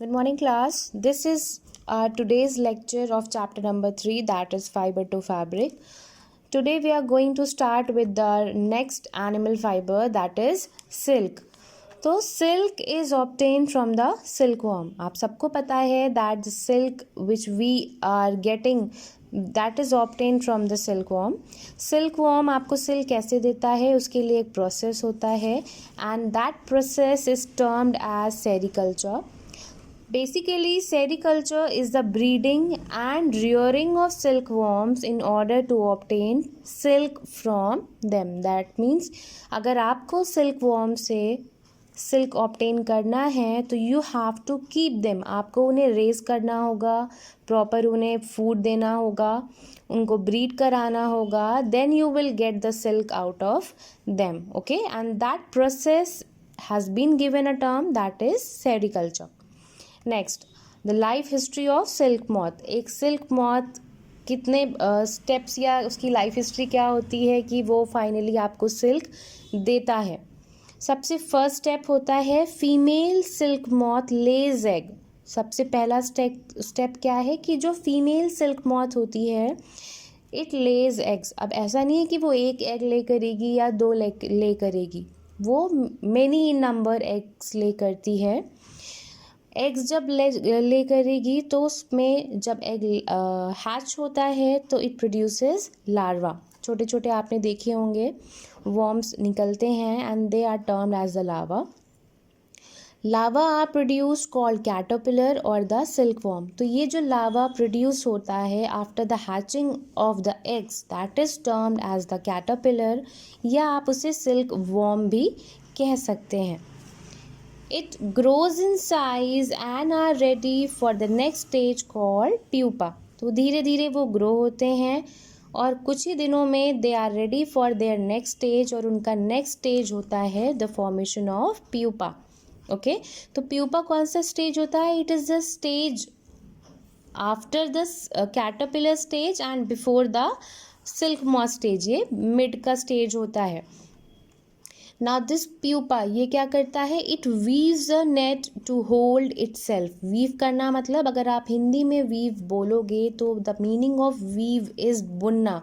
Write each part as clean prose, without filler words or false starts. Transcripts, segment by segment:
Good morning, class. This is today's lecture of chapter number 3, that is fiber to fabric. Today we are going to start with the next animal fiber, that is silk. तो silk is obtained from the silkworm. आप सबको पता है that the silk which we are getting that is obtained from the silkworm. Silkworm आपको silk कैसे देता है, उसके लिए एक process होता है and that process is termed as sericulture. Basically, sericulture is the breeding and rearing of silkworms in order to obtain silk from them. That means अगर आपको silkworm से सिल्क ऑब्टेन करना है तो you have to keep them. आपको उन्हें raise करना होगा, प्रॉपर उन्हें फूड देना होगा, उनको ब्रीड कराना होगा, then you will get the silk out of them. Okay, and that process has been given a term that is sericulture. Next, the life history of silk moth. एक silk moth कितने steps या उसकी life history क्या होती है कि वो finally आपको सिल्क देता है. सबसे फर्स्ट स्टेप होता है फीमेल सिल्क मॉथ लेज एग. सबसे पहला स्टेप क्या है कि जो फीमेल सिल्क मॉथ होती है इट लेज एग्स. अब ऐसा नहीं है कि वो एक एग ले करेगी या दो ले करेगी, वो मेनी नंबर एग्स ले करती है. एग्स जब ले करेगी तो उसमें जब एग हैच होता है तो इट प्रोड्यूसेस लार्वा. छोटे छोटे आपने देखे होंगे वर्म्स निकलते हैं and they are termed as the larva. Larva are produce called caterpillar और द सिल्क वर्म. तो ये जो लार्वा प्रोड्यूस होता है after the hatching of the eggs that is termed as the caterpillar, या आप उसे सिल्क वर्म भी कह सकते हैं. It grows in size and are ready for the next stage called pupa. तो धीरे धीरे वो ग्रो होते हैं और कुछ ही दिनों में they are ready for their next stage, और उनका नेक्स्ट स्टेज होता है the formation of pupa. Okay, तो प्यूपा कौन सा स्टेज होता है? It is the stage after the caterpillar stage and before the silk moth stage. ये मिड का स्टेज होता है. नाउ दिस प्यूपा ये क्या करता है? It weaves a net to hold itself. Weave करना मतलब अगर आप हिंदी में वीव बोलोगे तो the meaning of weave is बुनना.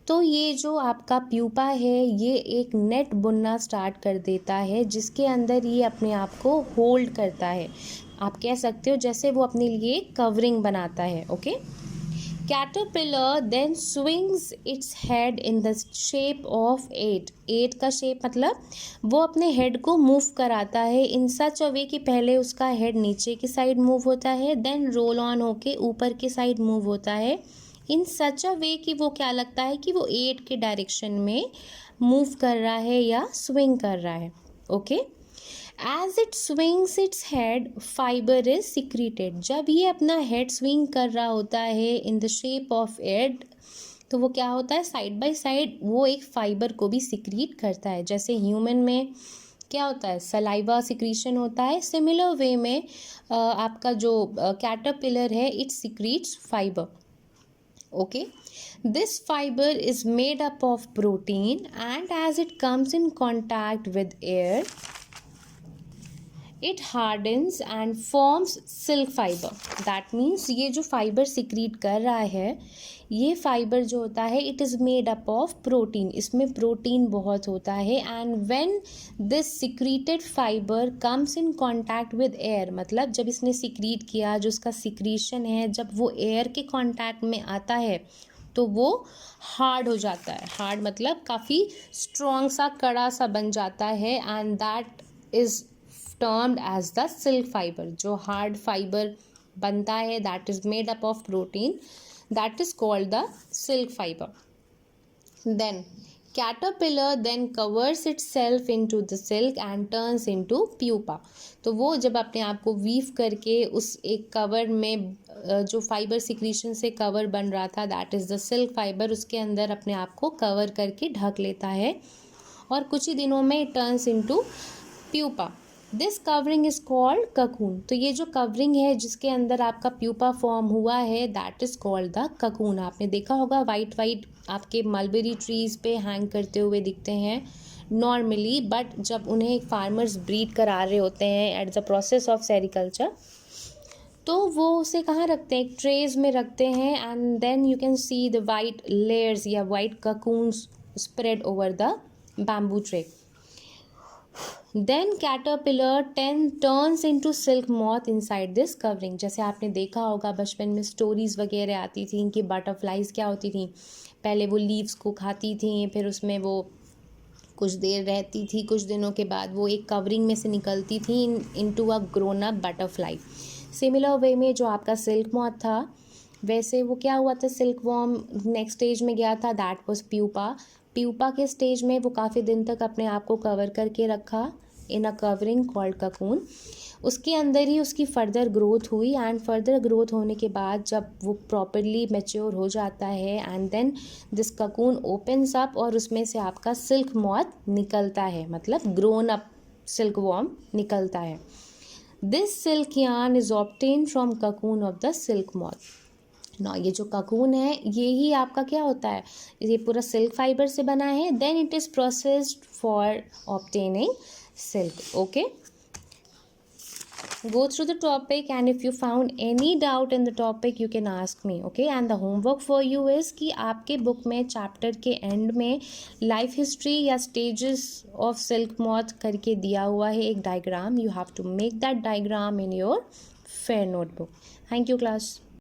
तो ये जो आपका प्यूपा है ये एक नेट बुनना स्टार्ट कर देता है जिसके अंदर ये अपने आप को होल्ड करता है. आप कह सकते हो जैसे वो अपने लिए कवरिंग बनाता है. Okay, Caterpillar then swings its head in the shape of 8. 8 का शेप मतलब वो अपने हेड को मूव कराता है इन सच अ वे कि पहले उसका हेड नीचे की साइड मूव होता है, देन रोल ऑन होके ऊपर की साइड मूव होता है इन सच अ वे कि वो क्या लगता है कि वो 8 के डायरेक्शन में मूव कर रहा है या स्विंग कर रहा है. Okay, As it swings its head, fiber is secreted. जब ये अपना हेड स्विंग कर रहा होता है इन द शेप ऑफ एड, तो वो क्या होता है साइड बाय साइड वो एक फाइबर को भी सिक्रीट करता है. जैसे ह्यूमन में क्या होता है सलाइवा सिक्रीशन होता है, सिमिलर वे में आपका जो कैटरपिलर है it secretes fibre. Okay, this fibre is made up of protein and as it comes in contact with air it hardens and forms silk fibre. That means ये जो fibre secrete कर रहा है ये फाइबर जो होता है it is made up of protein. इसमें प्रोटीन बहुत होता है and when this secreted fibre comes in contact with air, मतलब जब इसने सिक्रीट किया जो उसका सिक्रीशन है जब वो एयर के कांटेक्ट में आता है तो वो हार्ड हो जाता है. हार्ड मतलब काफ़ी स्ट्रॉन्ग सा कड़ा सा बन जाता है and that is termed as the silk fiber. जो hard fiber बनता है that is made up of protein that is called the silk fiber. Then caterpillar then covers itself into the silk and turns into pupa. तो वो जब अपने आप को weave करके उस एक कवर में जो फाइबर सिक्रीशन से कवर बन रहा था that is the silk fibre, उसके अंदर अपने आप को कवर करके ढक लेता है और कुछ ही दिनों में it turns into pupa. This covering is called cocoon. तो ये जो कवरिंग है जिसके अंदर आपका प्यूपा फॉर्म हुआ है that is called the cocoon. आपने देखा होगा वाइट वाइट आपके मलबेरी ट्रीज पे हैंग करते हुए दिखते हैं नॉर्मली, बट जब उन्हें फार्मर्स ब्रीड करा रहे होते हैं at the process of sericulture तो वो उसे कहाँ रखते हैं, एक ट्रेज में रखते हैं, and then you can see the white layers या white cocoons spread over the bamboo tray. Then caterpillar turns into silk moth inside this covering. जैसे आपने देखा होगा बचपन में स्टोरीज वगैरह आती थी कि बटरफ्लाइज क्या होती थी, पहले वो लीव्स को खाती थी, फिर उसमें वो कुछ देर रहती थी, कुछ दिनों के बाद वो एक कवरिंग में से निकलती थी into a grown up butterfly. Similar way में जो आपका सिल्क मॉथ था, वैसे वो क्या हुआ था, सिल्क वॉर्म नेक्स्ट स्टेज में गया था, दैट वाज प्यूपा. प्यूपा के स्टेज में वो काफ़ी दिन तक अपने आप को कवर करके रखा इन अ कवरिंग कॉल्ड ककून. उसके अंदर ही उसकी फर्दर ग्रोथ हुई, एंड फर्दर ग्रोथ होने के बाद जब वो प्रॉपरली मैच्योर हो जाता है, and then this cocoon opens up और उसमें से आपका सिल्क मॉथ निकलता है, मतलब ग्रोन अप सिल्क वॉर्म निकलता है. This silk yarn is obtain from cocoon of the silk moth. ना ये जो ककून है ये ही आपका क्या होता है, ये पूरा सिल्क फाइबर से बना है. Then it is processed for obtaining silk. Okay, go through the topic, and if you found any doubt in the topic you can ask me. Okay, and the homework for you is कि आपके book में chapter के end में life history या stages of silk moth करके दिया हुआ है एक diagram. You have to make that diagram in your fair notebook. Thank you class.